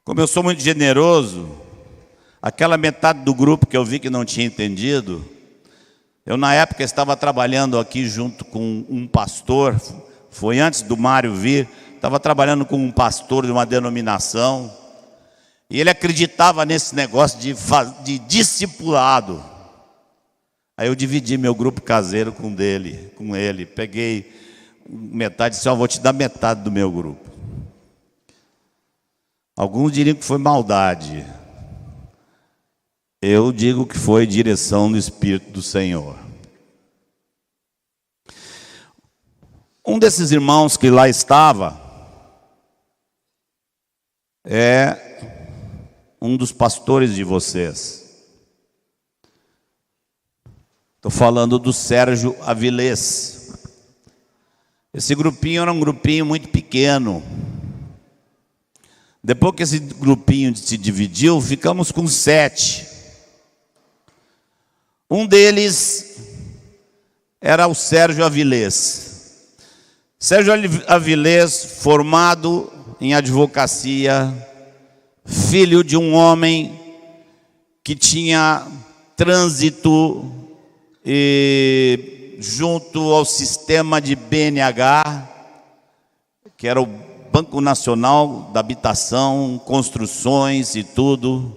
Como eu sou muito generoso, aquela metade do grupo que eu vi que não tinha entendido, eu na época estava trabalhando aqui junto com um pastor, foi antes do Mário vir, estava trabalhando com um pastor de uma denominação, e ele acreditava nesse negócio de discipulado. Aí eu dividi meu grupo caseiro com ele, peguei metade e disse, vou te dar metade do meu grupo. Alguns diriam que foi maldade. Eu digo que foi direção do Espírito do Senhor. Um desses irmãos que lá estava é um dos pastores de vocês. Estou falando do Sérgio Avilés. Esse grupinho era um grupinho muito pequeno. Depois que esse grupinho se dividiu, ficamos com 7. Um deles era o Sérgio Avilés. Sérgio Avilés, formado em advocacia, filho de um homem que tinha trânsito junto ao sistema de BNH, que era o Banco Nacional da Habitação, construções e tudo.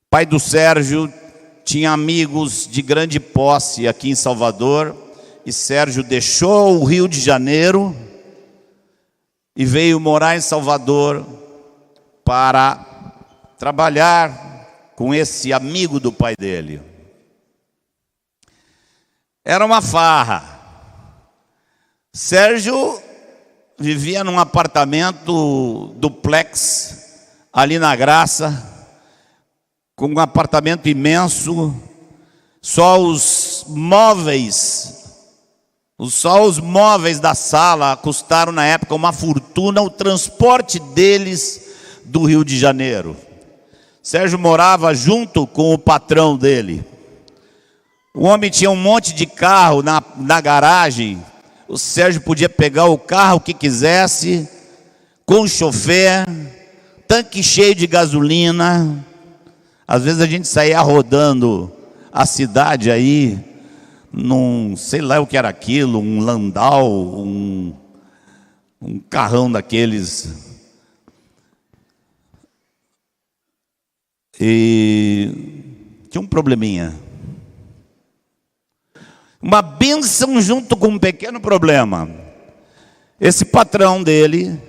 Pai do Sérgio tinha amigos de grande posse aqui em Salvador, e Sérgio deixou o Rio de Janeiro e veio morar em Salvador para trabalhar com esse amigo do pai dele. Era uma farra. Sérgio vivia num apartamento duplex ali na Graça, com um apartamento imenso. Só os móveis da sala custaram na época uma fortuna, o transporte deles do Rio de Janeiro. Sérgio morava junto com o patrão dele. O homem tinha um monte de carro na garagem. O Sérgio podia pegar o carro que quisesse, com chofer, tanque cheio de gasolina. Às vezes a gente saía rodando a cidade aí, num, sei lá o que era aquilo, um Landau, um carrão daqueles. E tinha um probleminha. Uma bênção junto com um pequeno problema. Esse patrão dele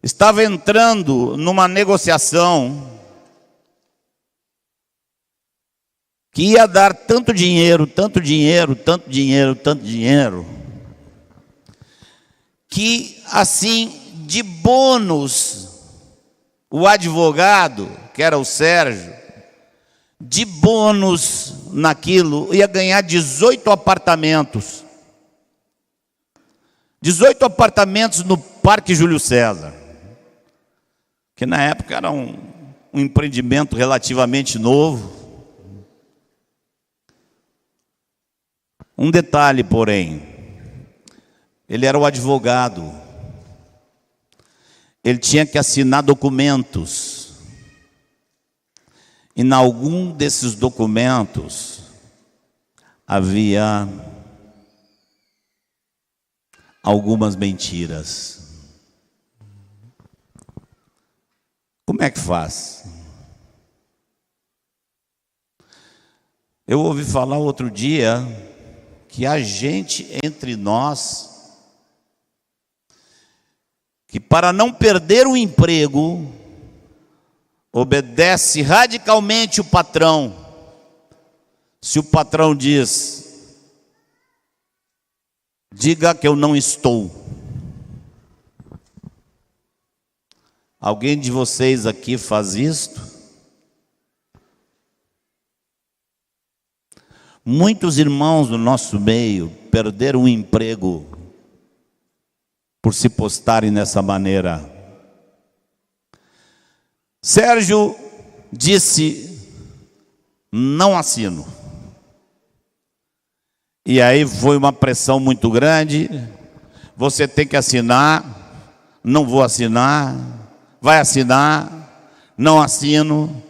estava entrando numa negociação que ia dar tanto dinheiro, que assim, de bônus, o advogado, que era o Sérgio, de bônus naquilo, ia ganhar 18 apartamentos. 18 apartamentos no Parque Júlio César, que na época era um empreendimento relativamente novo. Um detalhe, porém, ele era o advogado. Ele tinha que assinar documentos. E em algum desses documentos havia algumas mentiras. Como é que faz? Eu ouvi falar outro dia que há gente entre nós que, para não perder o emprego, obedece radicalmente o patrão. Se o patrão diz, diga que eu não estou. Alguém de vocês aqui faz isto? Muitos irmãos do nosso meio perderam o emprego por se postarem dessa maneira. Sérgio disse, não assino. E aí foi uma pressão muito grande. Você tem que assinar, não vou assinar. Vai assinar? Não assino.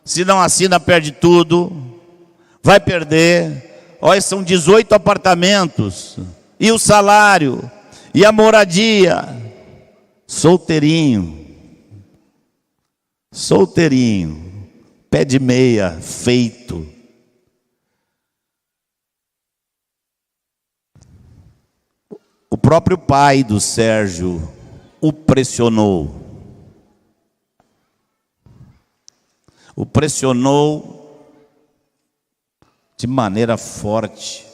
Se não assina, perde tudo. Vai perder. Olha, são 18 apartamentos. E o salário? E a moradia? Solteirinho. Solteirinho. Pé de meia, feito. O próprio pai do Sérgio o pressionou. O pressionou de maneira forte.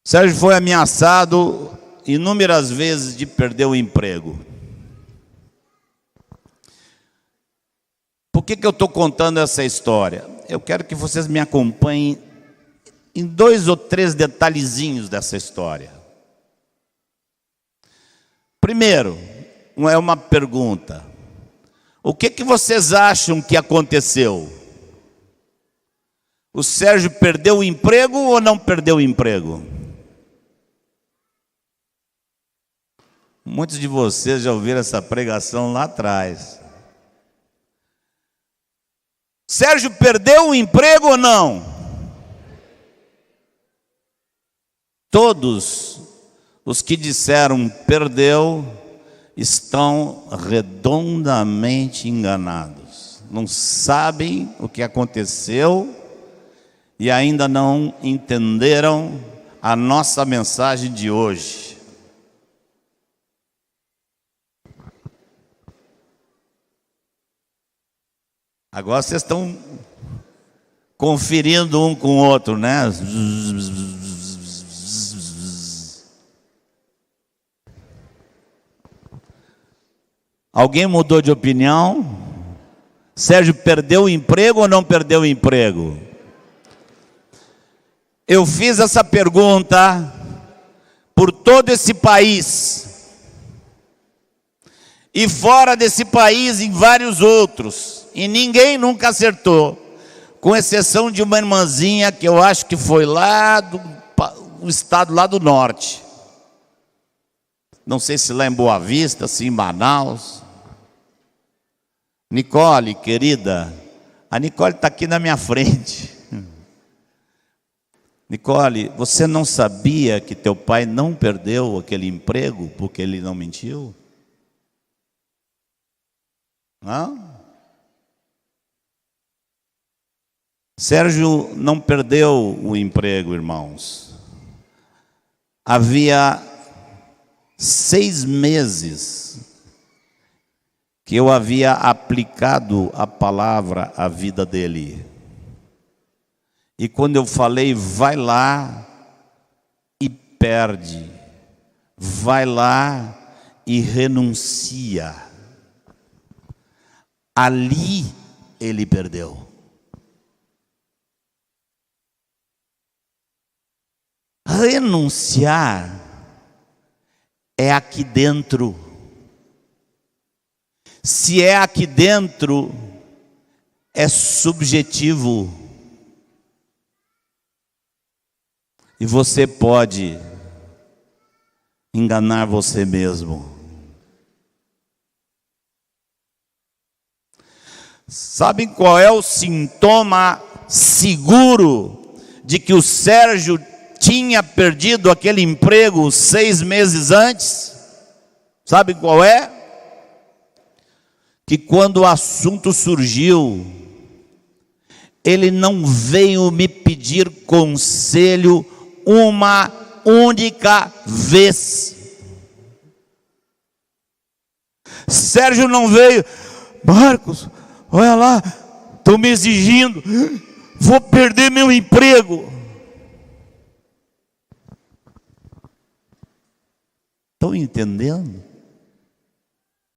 Sérgio foi ameaçado inúmeras vezes de perder o emprego. Por que eu estou contando essa história? Eu quero que vocês me acompanhem em 2 ou 3 detalhezinhos dessa história. Primeiro, é uma pergunta. O que vocês acham que aconteceu? O Sérgio perdeu o emprego ou não perdeu o emprego? Muitos de vocês já ouviram essa pregação lá atrás. Sérgio perdeu o emprego ou não? Todos os que disseram perdeu estão redondamente enganados. Não sabem o que aconteceu e ainda não entenderam a nossa mensagem de hoje. Agora vocês estão conferindo um com o outro, né? Alguém mudou de opinião? Sérgio perdeu o emprego ou não perdeu o emprego? Eu fiz essa pergunta por todo esse país. E fora desse país, em vários outros. E ninguém nunca acertou. Com exceção de uma irmãzinha que eu acho que foi lá do estado lá do norte. Não sei se lá em Boa Vista, se em Manaus. Nicole, querida, a Nicole está aqui na minha frente. Nicole, você não sabia que teu pai não perdeu aquele emprego porque ele não mentiu? Não? Sérgio não perdeu o emprego, irmãos. Havia 6 meses que eu havia aplicado a palavra à vida dele. E quando eu falei, vai lá e perde, vai lá e renuncia, ali ele perdeu. Renunciar é aqui dentro. Se é aqui dentro, é subjetivo. E você pode enganar você mesmo. Sabem qual é o sintoma seguro de que o Sérgio tinha perdido aquele emprego 6 meses antes? Sabe qual é? Que quando o assunto surgiu, ele não veio me pedir conselho uma única vez. Sérgio não veio, Marcos, olha lá, estão me exigindo, vou perder meu emprego. Estão entendendo?